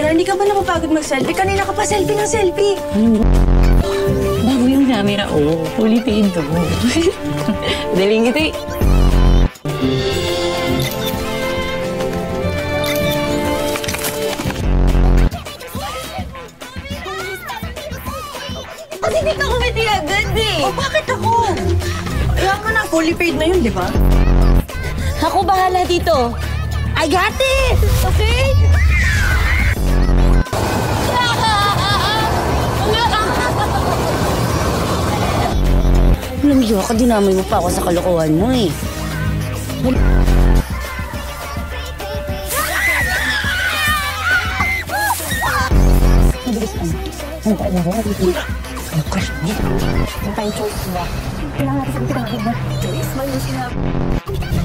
Sir, hindi ka ba napapagod mag-selfie? Kanina ka pa selfie ng selfie. Bago yung camera, oh. Fully paid to. Daling ito eh. Ba't hindi ka kumiti agad eh? O bakit ako? Kaya ka na, fully paid na yun, di ba? Ako bahala dito. I got it! Okay? Alam niyo, dinamay mo pa ako sa kalokohan mo eh. Choice mo. Kailangan natin sa kita. Choice mo yung sinabi.